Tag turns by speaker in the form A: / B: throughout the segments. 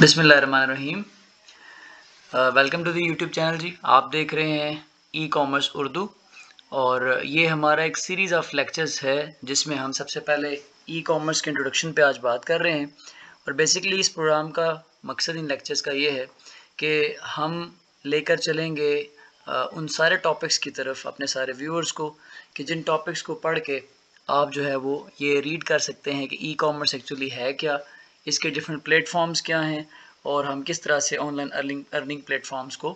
A: बिस्मिल्लाहिर्रहमानिर्रहीम। Welcome to the YouTube channel जी। आप देख रहे हैं ई कॉमर्स उर्दू और ये हमारा एक सीरीज़ ऑफ लेक्चर्स है जिसमें हम सबसे पहले ई कॉमर्स के इंट्रोडक्शन पे आज बात कर रहे हैं। और बेसिकली इस प्रोग्राम का मकसद इन लेक्चर्स का ये है कि हम लेकर चलेंगे उन सारे टॉपिक्स की तरफ अपने सारे व्यूअर्स को कि जिन टॉपिक्स को पढ़ के आप जो है वो ये रीड कर सकते हैं कि ई कॉमर्स एक्चुअली है क्या, इसके डिफरेंट प्लेटफॉर्म्स क्या हैं और हम किस तरह से ऑनलाइन अर्निंग प्लेटफॉर्म्स को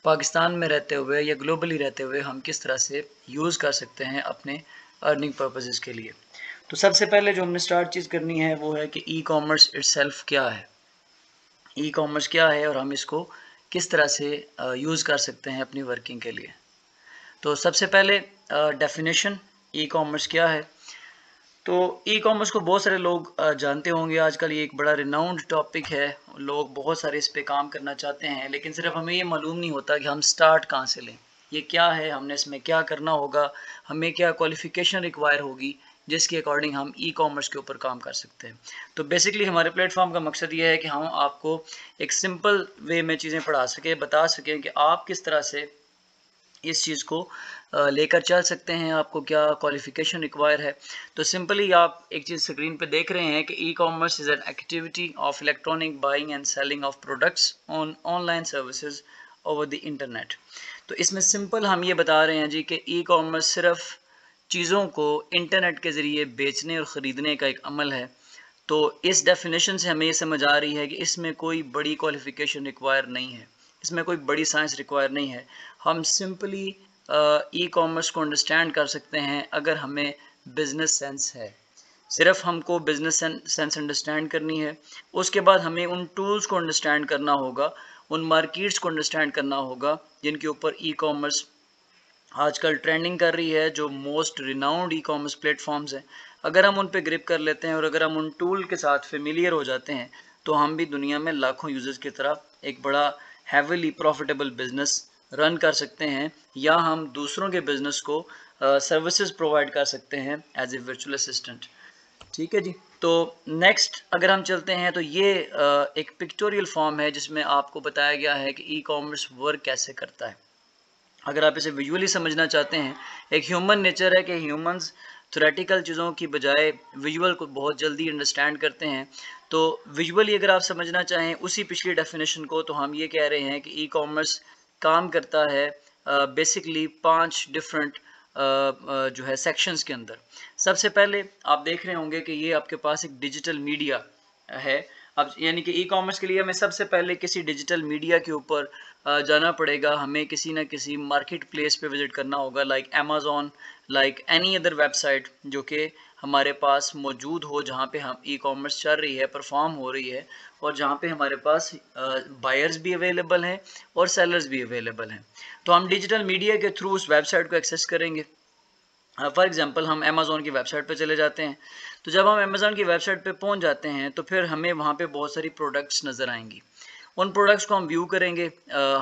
A: पाकिस्तान में रहते हुए या ग्लोबली रहते हुए हम किस तरह से यूज़ कर सकते हैं अपने अर्निंग पर्पसेस के लिए। तो सबसे पहले जो हमने स्टार्ट चीज़ करनी है वो है कि ई कॉमर्स इटसेल्फ क्या है, ई कॉमर्स क्या है और हम इसको किस तरह से यूज़ कर सकते हैं अपनी वर्किंग के लिए। तो सबसे पहले डेफिनेशन ई कॉमर्स क्या है। तो ई कॉमर्स को बहुत सारे लोग जानते होंगे। आजकल ये एक बड़ा रिनाउंड टॉपिक है, लोग बहुत सारे इस पे काम करना चाहते हैं, लेकिन सिर्फ हमें ये मालूम नहीं होता कि हम स्टार्ट कहाँ से लें, ये क्या है, हमने इसमें क्या करना होगा, हमें क्या क्वालिफ़िकेशन रिक्वायर होगी जिसके अकॉर्डिंग हम ई कॉमर्स के ऊपर काम कर सकते हैं। तो बेसिकली हमारे प्लेटफॉर्म का मकसद ये है कि हम आपको एक सिंपल वे में चीज़ें पढ़ा सकें, बता सकें कि आप किस तरह से इस चीज़ को लेकर चल सकते हैं, आपको क्या क्वालिफ़िकेशन रिक्वायर है। तो सिंपली आप एक चीज़ स्क्रीन पे देख रहे हैं कि e commerce is an activity of electronic buying and selling of products on online services over the internet. तो इसमें सिंपल हम ये बता रहे हैं जी कि ई कॉमर्स सिर्फ चीज़ों को इंटरनेट के ज़रिए बेचने और ख़रीदने का एक अमल है। तो इस डेफिनेशन से हमें ये समझ आ रही है कि इसमें कोई बड़ी क्वालिफ़िकेशन रिक्वायर नहीं है, इसमें कोई बड़ी साइंस रिक्वायर नहीं है। हम सिंपली ई कॉमर्स को अंडरस्टैंड कर सकते हैं अगर हमें बिज़नेस सेंस है। सिर्फ हमको बिज़नेस सेंस अंडरस्टैंड करनी है, उसके बाद हमें उन टूल्स को अंडरस्टैंड करना होगा, उन मार्केट्स को अंडरस्टैंड करना होगा जिनके ऊपर ई कॉमर्स आजकल ट्रेंडिंग कर रही है, जो most renowned e commerce platforms हैं। अगर हम उन पे ग्रिप कर लेते हैं और अगर हम उन टूल के साथ फेमिलियर हो जाते हैं तो हम भी दुनिया में लाखों यूज़र्स की तरह एक बड़ा हैविली प्रॉफिटेबल बिजनेस रन कर सकते हैं, या हम दूसरों के बिजनेस को सर्विसेज प्रोवाइड कर सकते हैं एज ए वर्चुअल असिस्टेंट। ठीक है जी। तो नेक्स्ट अगर हम चलते हैं तो ये एक पिक्टोरियल फॉर्म है जिसमें आपको बताया गया है कि ई कॉमर्स वर्क कैसे करता है। अगर आप इसे विजुअली समझना चाहते हैं, एक ह्यूमन नेचर है कि ह्यूमंस थ्योरेटिकल चीज़ों की बजाय विजुअल को बहुत जल्दी अंडरस्टैंड करते हैं। तो विजुअली अगर आप समझना चाहें उसी पिछली डेफिनेशन को, तो हम ये कह रहे हैं कि ई कॉमर्स काम करता है बेसिकली 5 डिफरेंट जो है सेक्शंस के अंदर। सबसे पहले आप देख रहे होंगे कि ये आपके पास एक डिजिटल मीडिया है। अब यानी कि ई कॉमर्स के लिए हमें सबसे पहले किसी डिजिटल मीडिया के ऊपर जाना पड़ेगा, हमें किसी ना किसी मार्केट प्लेस पे विज़िट करना होगा, like Amazon, like any other website जो कि हमारे पास मौजूद हो, जहाँ पे हम ई कॉमर्स चल रही है, परफॉर्म हो रही है और जहाँ पे हमारे पास बायर्स भी अवेलेबल हैं और सेलर्स भी अवेलेबल हैं। तो हम डिजिटल मीडिया के थ्रू उस वेबसाइट को एक्सेस करेंगे। फॉर एग्जांपल हम अमेज़ॉन की वेबसाइट पे चले जाते हैं। तो जब हम अमेज़ॉन की वेबसाइट पे पहुंच जाते हैं तो फिर हमें वहाँ पे बहुत सारी प्रोडक्ट्स नज़र आएंगी। उन प्रोडक्ट्स को हम व्यू करेंगे।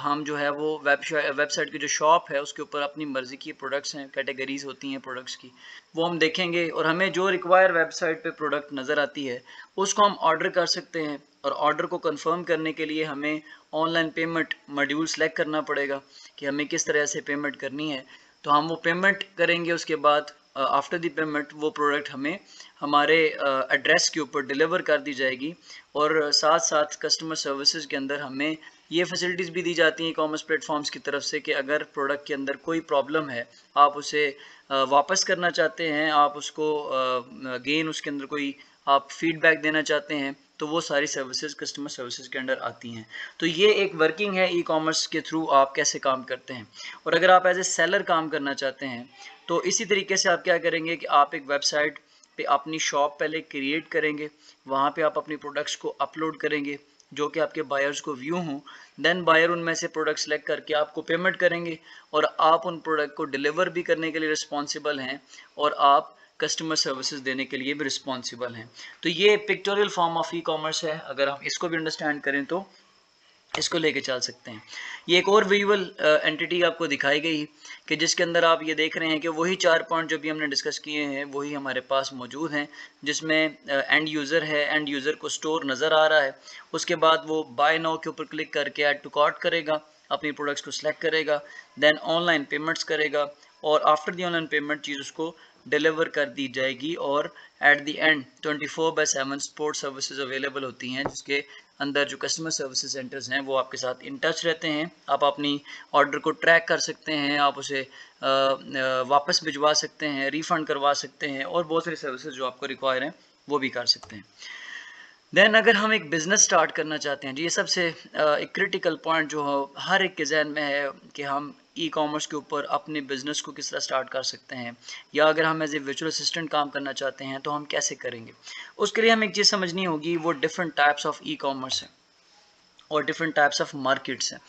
A: हम जो है वो वेबसाइट की जो शॉप है उसके ऊपर अपनी मर्ज़ी की प्रोडक्ट्स हैं, कैटेगरीज होती हैं प्रोडक्ट्स की, वो हम देखेंगे और हमें जो रिक्वायर वेबसाइट पे प्रोडक्ट नज़र आती है उसको हम ऑर्डर कर सकते हैं। और ऑर्डर को कंफर्म करने के लिए हमें ऑनलाइन पेमेंट मॉड्यूल सेलेक्ट करना पड़ेगा कि हमें किस तरह से पेमेंट करनी है। तो हम वो पेमेंट करेंगे, उसके बाद आफ्टर द पेमेंट वो प्रोडक्ट हमें हमारे एड्रेस के ऊपर डिलीवर कर दी जाएगी। और साथ साथ कस्टमर सर्विसेज के अंदर हमें ये फैसिलिटीज़ भी दी जाती हैं ई कॉमर्स प्लेटफॉर्म्स की तरफ से कि अगर प्रोडक्ट के अंदर कोई प्रॉब्लम है, आप उसे वापस करना चाहते हैं, आप उसको अगेन उसके अंदर कोई आप फीडबैक देना चाहते हैं, तो वो सारी सर्विसेज कस्टमर सर्विसेज के अंडर आती हैं। तो ये एक वर्किंग है ई कॉमर्स के थ्रू आप कैसे काम करते हैं। और अगर आप एज ए सेलर काम करना चाहते हैं तो इसी तरीके से आप क्या करेंगे कि आप एक वेबसाइट पे अपनी शॉप पहले क्रिएट करेंगे, वहाँ पे आप अपनी प्रोडक्ट्स को अपलोड करेंगे जो कि आपके बायर्स को व्यू हों। देन बायर उनमें से प्रोडक्ट सेलेक्ट करके आपको पेमेंट करेंगे और आप उन प्रोडक्ट को डिलीवर भी करने के लिए रिस्पॉन्सिबल हैं और आप कस्टमर सर्विसेज देने के लिए भी रिस्पॉन्सिबल हैं। तो ये pictorial form of e commerce है। अगर हम इसको भी अंडरस्टैंड करें तो इसको लेके चल सकते हैं। ये एक और विजुअल एंटिटी आपको दिखाई गई कि जिसके अंदर आप ये देख रहे हैं कि वही 4 पॉइंट जो भी हमने डिस्कस किए हैं वही हमारे पास मौजूद हैं, जिसमें एंड यूज़र है, एंड यूज़र को स्टोर नज़र आ रहा है। उसके बाद वो बाय नाउ के ऊपर क्लिक करके ऐड टू कार्ट करेगा, अपनी प्रोडक्ट्स को सिलेक्ट करेगा, देन ऑनलाइन पेमेंट्स करेगा और आफ्टर दी ऑनलाइन पेमेंट चीज़ उसको डिलीवर कर दी जाएगी। और at the end 24/7 support services available होती हैं, जिसके अंदर जो कस्टमर सर्विसेज सेंटर्स हैं वो आपके साथ इन टच रहते हैं। आप अपनी ऑर्डर को ट्रैक कर सकते हैं, आप उसे वापस भिजवा सकते हैं, रिफ़ंड करवा सकते हैं और बहुत सारी सर्विसेज जो आपको रिक्वायर हैं वो भी कर सकते हैं। देन अगर हम एक बिज़नेस स्टार्ट करना चाहते हैं, ये सबसे एक क्रिटिकल पॉइंट जो हर एक के जहन में है कि हम ई कॉमर्स के ऊपर अपने बिज़नेस को किस तरह स्टार्ट कर सकते हैं, या अगर हम एज ए वर्चुअल असिस्टेंट काम करना चाहते हैं तो हम कैसे करेंगे। उसके लिए हमें एक चीज़ समझनी होगी, वो different types of e commerce हैं और डिफरेंट टाइप्स ऑफ मार्केट्स हैं।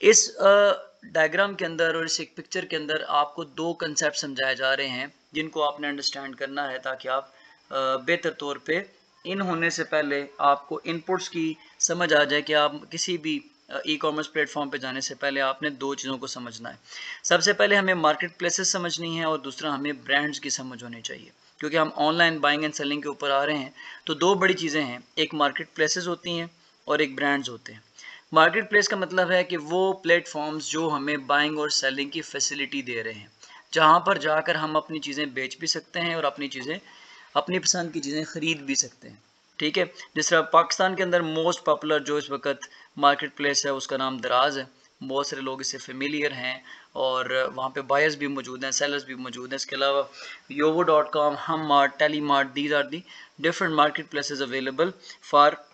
A: इस डायग्राम के अंदर और इस एक पिक्चर के अंदर आपको 2 कंसेप्ट समझाए जा रहे हैं जिनको आपने अंडरस्टैंड करना है, ताकि आप बेहतर तौर पे इन होने से पहले आपको इनपुट्स की समझ आ जाए कि आप किसी भी ई कॉमर्स प्लेटफॉर्म पे जाने से पहले आपने 2 चीज़ों को समझना है। सबसे पहले हमें मार्केट प्लेसेस समझनी है और दूसरा हमें ब्रांड्स की समझ होनी चाहिए, क्योंकि हम ऑनलाइन बाइंग एंड सेलिंग के ऊपर आ रहे हैं। तो 2 बड़ी चीज़ें हैं, एक मार्केट प्लेसेस होती हैं और एक ब्रांड्स होते हैं। मार्केट प्लेस का मतलब है कि वो प्लेटफॉर्म्स जो हमें बाइंग और सेलिंग की फैसिलिटी दे रहे हैं, जहाँ पर जाकर हम अपनी चीज़ें बेच भी सकते हैं और अपनी चीज़ें, अपनी पसंद की चीज़ें ख़रीद भी सकते हैं। ठीक है, जिस तरह पाकिस्तान के अंदर मोस्ट पॉपुलर जो इस वक्त मार्केट प्लेस है उसका नाम दराज है। बहुत सारे लोग इससे फेमिलियर हैं और वहाँ पे बायर्स भी मौजूद हैं, सेलर्स भी मौजूद हैं। इसके अलावा yovo.com, Hum mart, telemart, these are the different marketplaces available for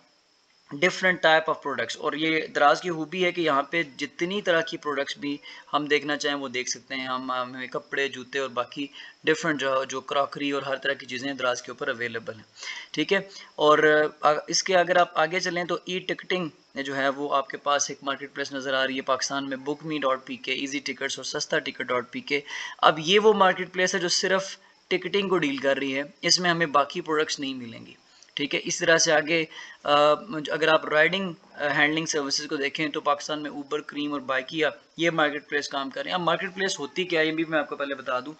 A: different type of products. और ये दराज की खूबी है कि यहाँ पे जितनी तरह की प्रोडक्ट्स भी हम देखना चाहें वो देख सकते हैं। हम हमें कपड़े, जूते और बाकी डिफरेंट जो क्रॉकरी और हर तरह की चीज़ें दराज के ऊपर अवेलेबल हैं। ठीक है, और इसके अगर आप आगे चलें तो ई टिकटिंग जो है वो आपके पास एक मार्केट प्लेस नज़र आ रही है पाकिस्तान में, bookme.pk, ईजी टिकट्स और सस्ता ticket.pk। अब ये वो मार्केट प्लेस है जो सिर्फ टिकटिंग को डील कर रही है, इसमें हमें बाकी प्रोडक्ट्स नहीं मिलेंगी। ठीक है, इस तरह से आगे अगर आप राइडिंग हैंडलिंग सर्विसेज को देखें तो पाकिस्तान में ऊबर, क्रीम और बाइकिया ये मार्केट प्लेस काम कर रहे हैं। अब मार्केट प्लेस होती क्या है ये भी मैं आपको पहले बता दूं।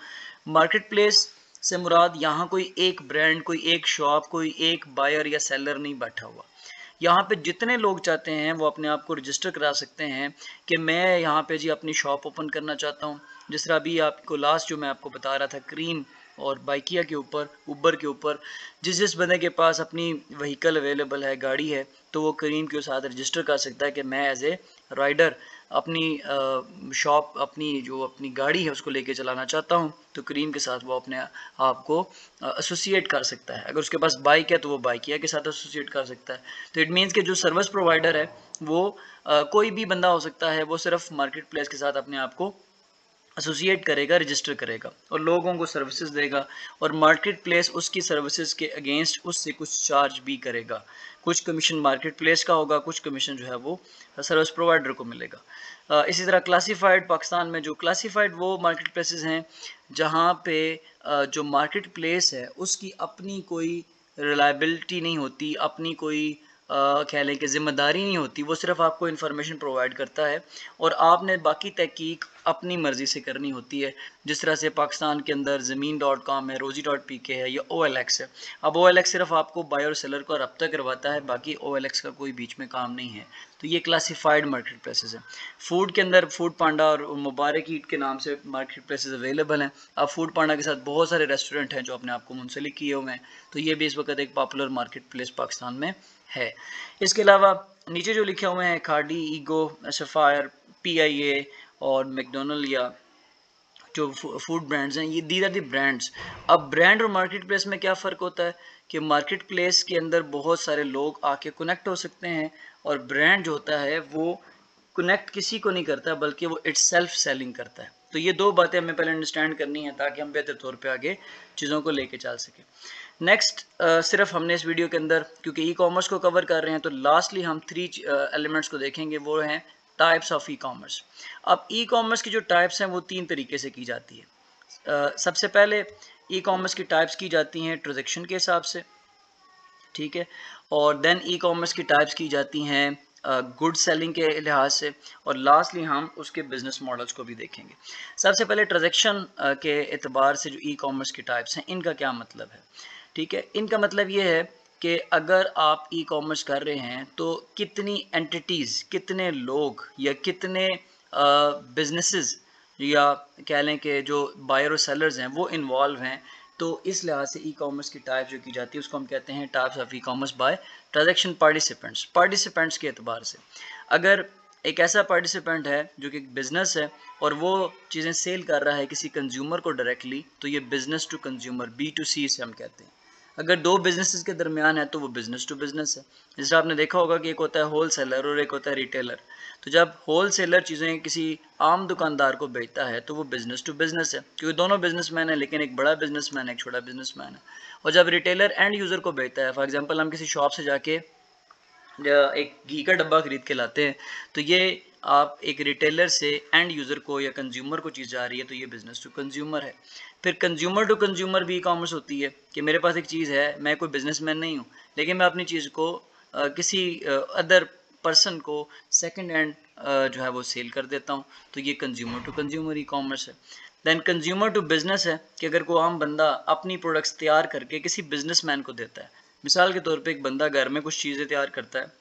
A: मार्केट प्लेस से मुराद यहाँ कोई एक ब्रांड, कोई एक शॉप, कोई एक बायर या सेलर नहीं बैठा हुआ। यहाँ पे जितने लोग चाहते हैं वो अपने आप को रजिस्टर करा सकते हैं कि मैं यहाँ पे जी अपनी शॉप ओपन करना चाहता हूँ। जिस तरह अभी आपको लास्ट जो मैं आपको बता रहा था क्रीम और बाइकिया के ऊपर, ऊबर के ऊपर, जिस बंदे के पास अपनी व्हीकल अवेलेबल है, गाड़ी है, तो वो करीम के साथ रजिस्टर कर सकता है कि मैं एज ए राइडर अपनी शॉप, अपनी जो अपनी गाड़ी है उसको लेके चलाना चाहता हूँ। तो करीम के साथ वो अपने आप को एसोसिएट कर सकता है। अगर उसके पास बाइक है तो वो बाइकिया के साथ एसोसिएट कर सकता है। तो इट मीन्स कि जो सर्विस प्रोवाइडर है वो कोई भी बंदा हो सकता है, वो सिर्फ मार्केट प्लेस के साथ अपने आप को एसोसिएट करेगा, रजिस्टर करेगा और लोगों को सर्विसेज देगा। और मार्केट प्लेस उसकी सर्विसेज के अगेंस्ट उससे कुछ चार्ज भी करेगा। कुछ कमीशन मार्केट प्लेस का होगा, कुछ कमीशन जो है वो सर्विस प्रोवाइडर को मिलेगा। इसी तरह क्लासिफाइड, पाकिस्तान में जो क्लासिफाइड वो मार्केट प्लेसेस हैं जहाँ पे जो मार्केट प्लेस है उसकी अपनी कोई रिलायबिलिटी नहीं होती, अपनी कोई कह लें कि ज़िम्मेदारी नहीं होती। वो सिर्फ आपको इन्फॉर्मेशन प्रोवाइड करता है और आपने बाकी तहकीक अपनी मर्ज़ी से करनी होती है। जिस तरह से पाकिस्तान के अंदर ज़मीन.com है, रोज़ी.pk है या OLX है। अब OLX सिर्फ आपको बायर और सेलर को रब्ता करवाता है, बाकी OLX का कोई बीच में काम नहीं है। तो ये क्लासिफाइड मार्केट प्लेसेस हैं। फूड के अंदर फूड पांडा और मुबारक ईट के नाम से मार्केट प्लेसेस अवेलेबल हैं। अब फूड पांडा के साथ बहुत सारे रेस्टोरेंट हैं जो अपने आप को मुंसलिक किए हुए हैं। तो ये भी इस वक्त एक पॉपुलर मार्केट प्लेस पाकिस्तान में है। इसके अलावा नीचे जो लिखे हुए हैं खाडी, ईगो, सफायर, PIA और मैकडोनल्ड या जो फूड ब्रांड्स हैं, ये दीज आर दी ब्रांड्स। अब ब्रांड और मार्केट प्लेस में क्या फ़र्क होता है कि मार्केट प्लेस के अंदर बहुत सारे लोग आके कनेक्ट हो सकते हैं और ब्रांड जो होता है वो कनेक्ट किसी को नहीं करता बल्कि वो इट्स सेल्फ सेलिंग करता है। तो ये 2 बातें हमें पहले अंडरस्टैंड करनी है ताकि हम बेहतर तौर पे आगे चीज़ों को लेके चल सकें। नेक्स्ट सिर्फ हमने इस वीडियो के अंदर क्योंकि ई कॉमर्स को कवर कर रहे हैं तो लास्टली हम 3 एलिमेंट्स को देखेंगे, वो हैं टाइप्स ऑफ ई कॉमर्स। अब ई कॉमर्स की जो टाइप्स हैं वो 3 तरीके से की जाती है। सबसे पहले ई कॉमर्स की टाइप्स की जाती हैं ट्रांजैक्शन के हिसाब से, ठीक है, और देन ई कॉमर्स की टाइप्स की जाती हैं گڈ سیلنگ کے لحاظ سے، اور لاسٹلی ہم اس کے بزنس ماڈلز کو بھی دیکھیں گے۔ سب سے پہلے ٹرانزیکشن کے اعتبار سے جو ای کامرس کی ٹائپس ہیں ان کا کیا مطلب ہے، ٹھیک ہے۔ ان کا مطلب یہ ہے کہ اگر آپ ای کامرس کر رہے ہیں تو کتنی اینٹیٹیز، کتنے لوگ یا کتنے بزنسز یا کہہ لیں کہ جو بائر اور سیلرز ہیں وہ انوالو ہیں، تو اس لحاظ سے ای کامرس کی ٹائپ جو کی جاتی ہے اس کو ہم کہتے ہیں types of e commerce by transaction participants کے اعتبار سے۔ اگر ایک ایسا پارٹیسپینٹ ہے جو کہ ایک بزنس ہے اور وہ چیزیں سیل کر رہا ہے کسی کنزیومر کو ڈائریکٹلی، تو یہ بزنس ٹو کنزیومر B2C سے ہم کہتے ہیں۔ اگر دو بزنسز کے درمیان ہے تو وہ بزنس ٹو بزنس ہے۔ جیسے آپ نے دیکھا ہوگا کہ ایک ہوتا ہے ہول سیلر اور ایک ہوتا ہے ریٹیلر، تو جب ہول سیلر چیزیں کسی عام دکاندار کو بیچتا ہے تو وہ بزنس ٹو بزنس ہے، کیونکہ دونوں بزنس مین ہیں، لیکن ایک بڑا بزنس مین ہے، ایک چھوٹا بزنس مین ہے۔ اور جب ریٹیلر اینڈ یوزر کو بیچتا ہے، فار ایگزامپل ہم کسی شاپ سے جا کے ایک گھی کا ڈبہ خرید کے لاتے ہیں، تو یہ آپ ایک ریٹیلر سے اینڈ یوزر کو یا کنزیومر کو چیز جا رہی ہے، تو یہ بزنس ٹو کنزیومر ہے۔ پھر کنزیومر ٹو کنزیومر بھی ای کامرس ہوتی ہے کہ میرے پاس ایک چیز ہے، میں کوئی بزنس مین نہیں ہوں، لیکن میں اپنی چیز کو کسی ادر پرسن کو سیکنڈ ہینڈ جو ہے وہ سیل کر دیتا ہوں، تو یہ consumer to consumer e commerce ہے۔ دین کنزیومر ٹو بزنس ہے کہ اگر کوئی عام بندہ اپنی پروڈکٹس تیار کر کے کسی بزنس مین کو دیتا ہے، مثال کے طور پہ ایک بندہ گھر میں کچھ چیزیں تیار کرتا ہے،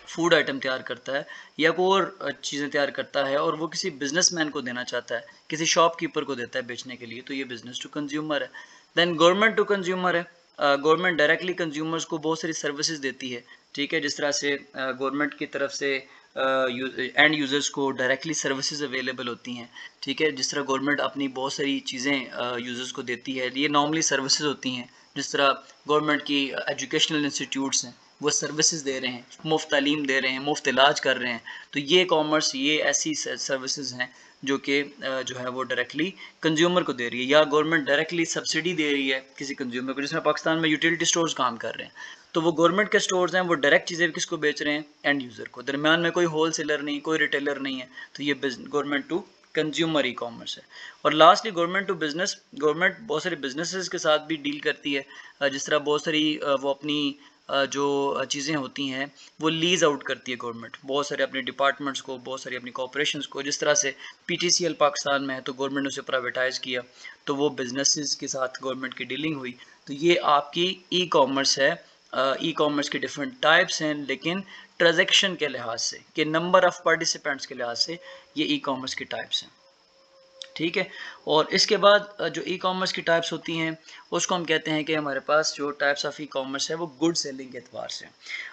A: فوڈ آئٹم تیار کرتا ہے یا کوئی اور چیزیں تیار کرتا ہے اور وہ کسی بزنس مین کو دینا چاہتا ہے، کسی شاپ کیپر کو دیتا ہے بیچنے کے لیے، تو یہ بزنس ٹو کنزیومر ہے۔ دین گورنمنٹ ٹو کنزیومر ہے، گورنمنٹ ڈائریکٹلی کنزیومرز کو بہت ساری سروسز دیتی ہے، ٹھیک ہے، جس طرح سے گورنمنٹ کی طرف سے اینڈ یوزرز کو ڈائریکٹلی سروسز اویلیبل ہوتی ہیں، ٹھیک ہے، جس طرح گورنمنٹ اپنی بہت ساری چیزیں یوزرز کو دیتی ہے، یہ نارملی سروسز ہوتی ہیں، جس طرح گورنمنٹ کی ایجوکیشنل انسٹیٹیوٹس ہیں وہ سروسز دے رہے ہیں، مفت تعلیم دے رہے ہیں، مفت علاج کر رہے ہیں، تو یہ کامرس، یہ ایسی سروسز ہیں جو کہ جو ہے وہ ڈائریکٹلی کنزیومر کو دے رہی ہے، یا گورنمنٹ ڈائریکٹلی سبسڈی دے رہی ہے کسی کنزیومر کو، جس میں پاکستان میں یوٹیلیٹی سٹورز کام کر رہے ہیں، تو وہ گورنمنٹ کے سٹورز ہیں، وہ ڈائریکٹ چیزیں کس کو بیچ رہے ہیں، اینڈ یوزر کو، درمیان میں کوئی ہول سیلر نہیں، کوئی ریٹیلر نہیں ہے، تو یہ government to consumer e commerce ہے۔ اور lastly government to business, government بہت سارے بزنسز کے ساتھ بھی ڈیل کرتی ہے، جس طرح بہت ساری وہ اپنی جو چیزیں ہوتی ہیں وہ لیز آؤٹ کرتی ہے گورنمنٹ، بہت سارے اپنے ڈپارٹمنٹس کو، بہت ساری اپنی کارپوریشنز کو، جس طرح سے PTCL پاکستان میں ہے تو گورنمنٹ نے اسے پرائیویٹائز کیا، تو وہ بزنسز کے ساتھ گورنمنٹ کی ڈیلنگ ہوئی، تو یہ آپ کی ای کامرس ہے۔ ای کامرس کے ڈفرینٹ ٹائپس ہیں، لیکن ٹرانزیکشن کے لحاظ سے کہ نمبر آف پارٹیسپینٹس کے لحاظ سے یہ ای کامرس کی ٹائپس ہیں، ٹھیک ہے۔ اور اس کے بعد جو ای کامرس کی ٹائپس ہوتی ہیں اس کو ہم کہتے ہیں کہ ہمارے پاس جو ٹائپس آف ای کامرس ہے وہ گڈ سیلنگ کے اعتبار سے۔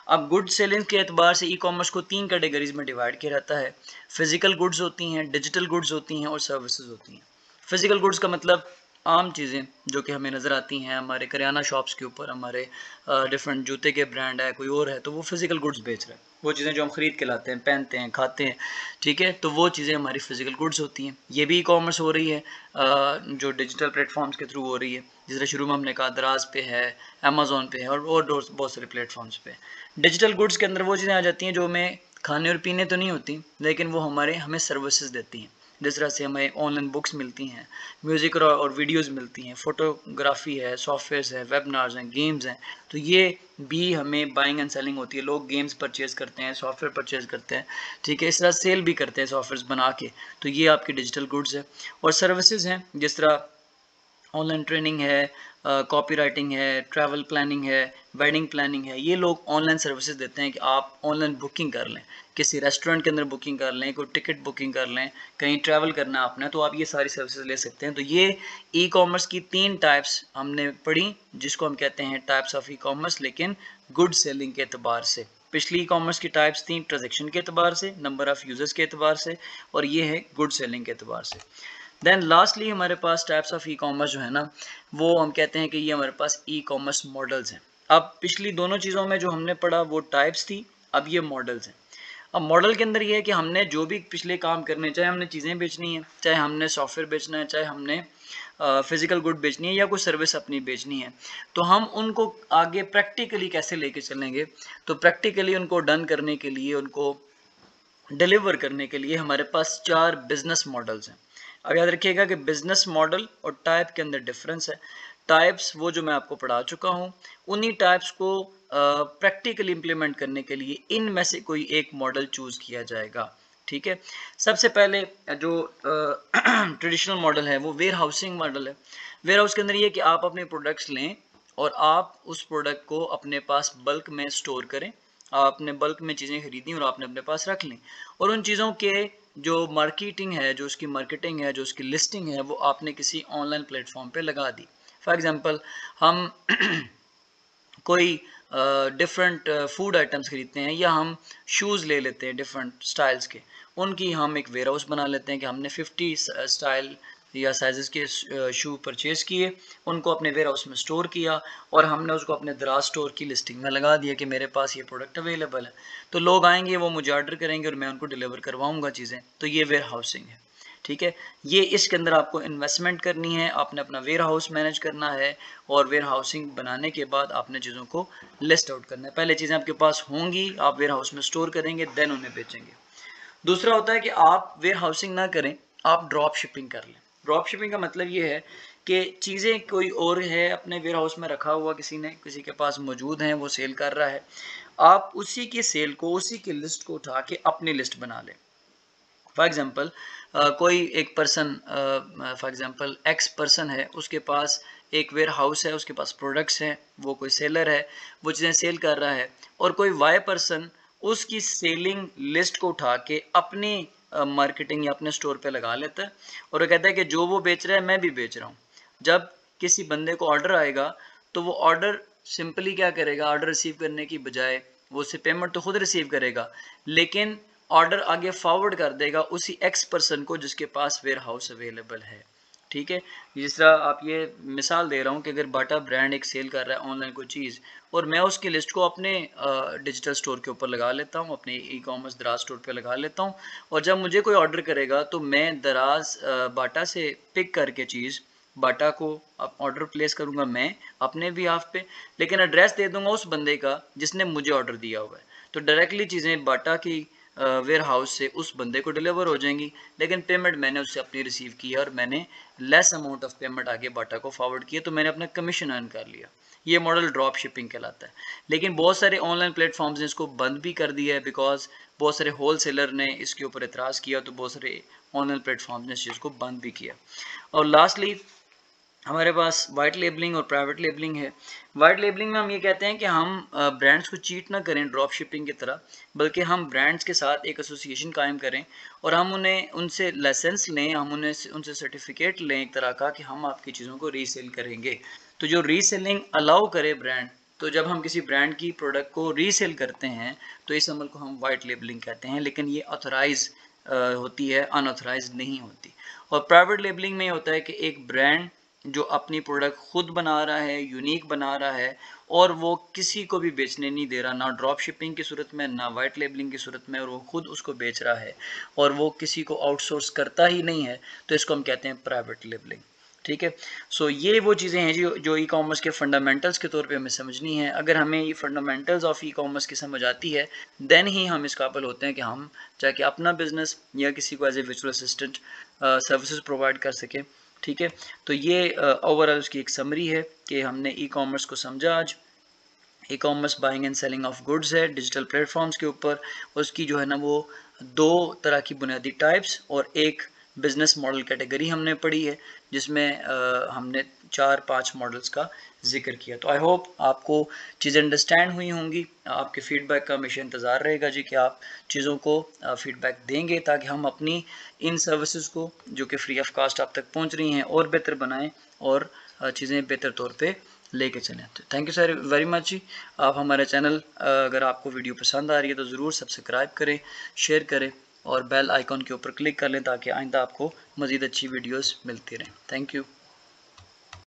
A: اب گڈ سیلنگ کے اعتبار سے ای کامرس کو 3 کیٹیگریز میں ڈیوائڈ کیا جاتا ہے، فزیکل گڈز ہوتی ہیں، ڈیجیٹل گڈز ہوتی ہیں اور سروسز ہوتی ہیں۔ فزیکل گڈز کا مطلب عام چیزیں جو کہ ہمیں نظر آتی ہیں ہمارے کریانہ شاپس کے اوپر، ہمارے ڈفرینٹ جوتے کے برانڈ ہے، کوئی اور ہے تو وہ فزیکل گڈز بیچ رہا ہے، وہ چیزیں جو ہم خرید کے لاتے ہیں، پہنتے ہیں، کھاتے ہیں، ٹھیک ہے، تو وہ چیزیں ہماری فزیکل گڈز ہوتی ہیں۔ یہ بھی ای کامرس ہو رہی ہے جو ڈیجیٹل پلیٹ فارمز کے تھرو ہو رہی ہے، جس طرح شروع میں ہم نے کہا دراز پہ ہے، امیزون پہ ہے اور بہت سارے پلیٹ فارمز پہ۔ ڈیجیٹل گڈز کے اندر وہ چیزیں آ جاتی ہیں جو ہمیں کھانے اور پینے تو نہیں ہوتی، لیکن وہ ہمیں سروسز دیتی ہیں، جس طرح سے ہمیں آن لائن بکس ملتی ہیں، میوزک اور ویڈیوز ملتی ہیں، فوٹوگرافی ہے، سافٹ ویئرز ہے، ویبنارز ہیں، گیمز ہیں، تو یہ بھی ہمیں بائنگ اینڈ سیلنگ ہوتی ہے، لوگ گیمز پرچیز کرتے ہیں، سافٹ ویئر پرچیز کرتے ہیں، ٹھیک ہے، اس طرح سیل بھی کرتے ہیں سافٹ ویئرز بنا کے، تو یہ آپ کی ڈیجیٹل گڈز ہے۔ اور سروسز ہیں جس طرح آن لائن ٹریننگ ہے، کاپی رائٹنگ ہے، ٹریول پلاننگ ہے، ویڈنگ پلاننگ ہے، یہ لوگ آن لائن سروسز دیتے ہیں کہ آپ آن لائن بکنگ کر لیں، کسی ریسٹورنٹ کے اندر بکنگ کر لیں، کوئی ٹکٹ بکنگ کر لیں، کہیں ٹریول کرنا آپ نے تو آپ یہ ساری سروسز لے سکتے ہیں۔ تو یہ ای کامرس کی 3 ٹائپس ہم نے پڑھی جس کو ہم کہتے ہیں ٹائپس آف ای کامرس، لیکن گڈ سیلنگ کے اعتبار سے۔ پچھلی ای کامرس کی ٹائپس تھیں ٹرانزیکشن کے اعتبار سے، نمبر آف یوزرز کے اعتبار سے، اور یہ ہے گڈ سیلنگ کے اعتبار سے۔ دین لاسٹلی ہمارے پاس ٹائپس آف ای کامرس جو ہے نا وہ ہم کہتے ہیں کہ یہ ہمارے پاس ای کامرس ماڈلز ہیں۔ اب پچھلی دونوں چیزوں میں جو ہم نے پڑھا وہ ٹائپس تھی، اب یہ ماڈلز ہیں۔ اب ماڈل کے اندر یہ ہے کہ ہم نے جو بھی پچھلے کام کرنے، چاہے ہم نے چیزیں بیچنی ہیں، چاہے ہم نے سافٹ ویئر بیچنا ہے، چاہے ہم نے فزیکل گڈ بیچنی ہے یا کوئی سروس اپنی بیچنی ہے، تو ہم ان کو آگے پریکٹیکلی کیسے لے کے چلیں گے، تو پریکٹیکلی ان کو ڈن کرنے کے لیے، ان کو ڈیلیور کرنے کے لیے ہمارے پاس 4 بزنس ماڈلز ہیں۔ اب یاد رکھیے گا کہ بزنس ماڈل اور ٹائپ کے اندر ڈفرنس ہے۔ ٹائپس وہ جو میں آپ کو پڑھا چکا ہوں، انہی ٹائپس کو پریکٹیکلی امپلیمنٹ کرنے کے لیے ان میں سے کوئی ایک ماڈل چوز کیا جائے گا. ٹھیک ہے. سب سے پہلے جو ٹریڈیشنل ماڈل ہے وہ ویئر ہاؤسنگ ماڈل ہے. ویئر ہاؤس کے اندر یہ کہ آپ اپنے پروڈکٹس لیں اور آپ اس پروڈکٹ کو اپنے پاس بلک میں سٹور کریں. آپ نے بلک میں چیزیں خریدیں اور آپ نے اپنے پاس رکھ لیں، اور ان چیزوں کے جو مارکیٹنگ ہے، جو اس کی مارکیٹنگ ہے، جو اس کی لسٹنگ ہے، وہ آپ نے کسی آن لائن پلیٹ فارم پہ لگا دی. فار ایگزامپل ہم کوئی ڈفرینٹ فوڈ آئٹمس خریدتے ہیں، یا ہم شوز لے لیتے ہیں ڈفرینٹ سٹائلز کے، ان کی ہم ایک ویئر ہاؤس بنا لیتے ہیں کہ ہم نے 50 سٹائل یا سائزز کے شو پرچیز کیے، ان کو اپنے ویئر ہاؤس میں سٹور کیا، اور ہم نے اس کو اپنے دراز سٹور کی لسٹنگ میں لگا دیا کہ میرے پاس یہ پروڈکٹ اویلیبل ہے. تو لوگ آئیں گے، وہ مجھے آرڈر کریں گے اور میں ان کو ڈیلیور کرواؤں گا چیزیں. تو یہ ویئر ہاؤسنگ ہے. ٹھیک ہے. یہ اس کے اندر آپ کو انویسٹمنٹ کرنی ہے، آپ نے اپنا ویئر ہاؤس مینیج کرنا ہے، اور ویئر ہاؤسنگ بنانے کے بعد آپ نے چیزوں کو لسٹ آؤٹ کرنا ہے. پہلے چیزیں آپ کے پاس ہوں گی، آپ ویئر ہاؤس میں سٹور کریں گے، دین انہیں بیچیں گے. دوسرا ہوتا ہے کہ آپ ویئر ہاؤسنگ نہ کریں، آپ ڈراپ شپنگ کر لیں. ڈراپ شپنگ کا مطلب یہ ہے کہ چیزیں کوئی اور ہے اپنے ویئر ہاؤس میں رکھا ہوا، کسی کے پاس موجود ہیں، وہ سیل کر رہا ہے، آپ اسی کی سیل کو، اسی کی لسٹ کو اٹھا کے اپنی لسٹ بنا لیں. فار ایگزامپل کوئی ایک person, for example x person ہے، اس کے پاس ایک ویئر ہاؤس ہے، اس کے پاس پروڈکٹس ہیں، وہ کوئی سیلر ہے، وہ چیزیں سیل کر رہا ہے، اور کوئی وائی پرسن اس کی سیلنگ لسٹ کو اٹھا کے اپنی مارکیٹنگ یا اپنے سٹور پہ لگا لیتا ہے، اور وہ کہتا ہے کہ جو وہ بیچ رہا ہے میں بھی بیچ رہا ہوں. جب کسی بندے کو آرڈر آئے گا تو وہ آرڈر سمپلی کیا کرے گا، آرڈر ریسیو کرنے کی بجائے وہ اسے پیمنٹ تو خود ریسیو کرے گا، لیکن آرڈر آگے فارورڈ کر دے گا اسی ایکس پرسن کو جس کے پاس ویئر ہاؤس اویلیبل ہے. ٹھیک ہے. جس طرح آپ یہ مثال دے رہا ہوں کہ اگر باٹا برانڈ ایک سیل کر رہا ہے آن لائن کوئی چیز، اور میں اس کی لسٹ کو اپنے ڈیجیٹل سٹور کے اوپر لگا لیتا ہوں، اپنے ای کامرس دراز سٹور پہ لگا لیتا ہوں، اور جب مجھے کوئی آرڈر کرے گا تو میں دراز باٹا سے پک کر کے چیز باٹا کو آرڈر پلیس کروں گا میں اپنے بیہاف پہ، لیکن ایڈریس دے دوں گا اس بندے کا جس نے مجھے آرڈر دیا ہوا ہے. تو ڈائریکٹلی چیزیں باٹا کی ویئر ہاؤس سے اس بندے کو ڈیلیور ہو جائیں گی، لیکن پیمنٹ میں نے اس سے اپنی ریسیو کی ہے، اور میں نے لیس اماؤنٹ آف پیمنٹ آگے باٹا کو فارورڈ کیا، تو میں نے اپنا کمیشن ارن کر لیا. یہ ماڈل ڈراپ شپنگ کہلاتا ہے. لیکن بہت سارے آن لائن پلیٹ فارمز نے اس کو بند بھی کر دیا ہے، بیکاز بہت سارے ہول سیلر نے اس کے اوپر اعتراض کیا، تو بہت سارے آن لائن پلیٹ فارمز نے اس چیز کو بند بھی کیا. اور لاسٹلی ہمارے پاس وائٹ لیبلنگ اور پرائیویٹ لیبلنگ ہے. وائٹ لیبلنگ میں ہم یہ کہتے ہیں کہ ہم برانڈز کو چیٹ نہ کریں ڈراپ شپنگ کی طرح، بلکہ ہم برانڈز کے ساتھ ایک ایسوسیشن قائم کریں، اور ہم ان سے لائسنس لیں، ہم ان سے سرٹیفکیٹ لیں ایک طرح کا کہ ہم آپ کی چیزوں کو ری سیل کریں گے. تو جو ری سیلنگ الاؤ کرے برانڈ، تو جب ہم کسی برانڈ کی پروڈکٹ کو ری سیل کرتے ہیں تو اس عمل کو ہم وائٹ لیبلنگ کہتے ہیں، لیکن یہ آتھورائز ہوتی ہے، ان آتھورائز نہیں ہوتی. اور پرائیویٹ لیبلنگ میں ہوتا ہے کہ ایک برانڈ جو اپنی پروڈکٹ خود بنا رہا ہے، یونیک بنا رہا ہے، اور وہ کسی کو بھی بیچنے نہیں دے رہا، نہ ڈراپ شپنگ کی صورت میں، نہ وائٹ لیبلنگ کی صورت میں، اور وہ خود اس کو بیچ رہا ہے، اور وہ کسی کو آؤٹ سورس کرتا ہی نہیں ہے، تو اس کو ہم کہتے ہیں پرائیویٹ لیبلنگ. ٹھیک ہے. سو یہ وہ چیزیں ہیں جو ای کامرس کے فنڈامنٹلز کے طور پہ ہمیں سمجھنی ہے. اگر ہمیں یہ فنڈامنٹلز آف ای کامرس کی سمجھ آتی ہے، دین ہی ہم اس قابل ہوتے ہیں کہ ہم چاہے کہ اپنا بزنس یا کسی کو as a virtual assistant services provide کر سکیں. ٹھیک ہے. تو یہ اوور آل اس کی ایک سمری ہے کہ ہم نے ای کامرس کو سمجھا. آج e commerce buying and selling of goods ہے ڈیجیٹل پلیٹ فارمز کے اوپر. اس کی جو ہے نا وہ دو طرح کی بنیادی ٹائپس اور ایک بزنس ماڈل کیٹیگری ہم نے پڑھی ہے، جس میں ہم نے 4-5 ماڈلز کا ذکر کیا. تو آئی ہوپ آپ کو چیزیں انڈرسٹینڈ ہوئی ہوں گی. آپ کے فیڈ بیک کا ہمیشہ انتظار رہے گا جی کہ آپ چیزوں کو فیڈ بیک دیں گے، تاکہ ہم اپنی ان سروسز کو جو کہ فری آف کاسٹ آپ تک پہنچ رہی ہیں اور بہتر بنائیں اور چیزیں بہتر طور پہ لے کے چلیں. Thank you sir very much جی. آپ ہمارے چینل اگر آپ کو ویڈیو پسند آ رہی ہے تو ضرور سبسکرائب کریں، شیئر کریں، اور بیل آئیکن کے اوپر کلک کر لیں تاکہ آئندہ آپ کو مزید اچھی ویڈیوز ملتی رہیں. Thank you.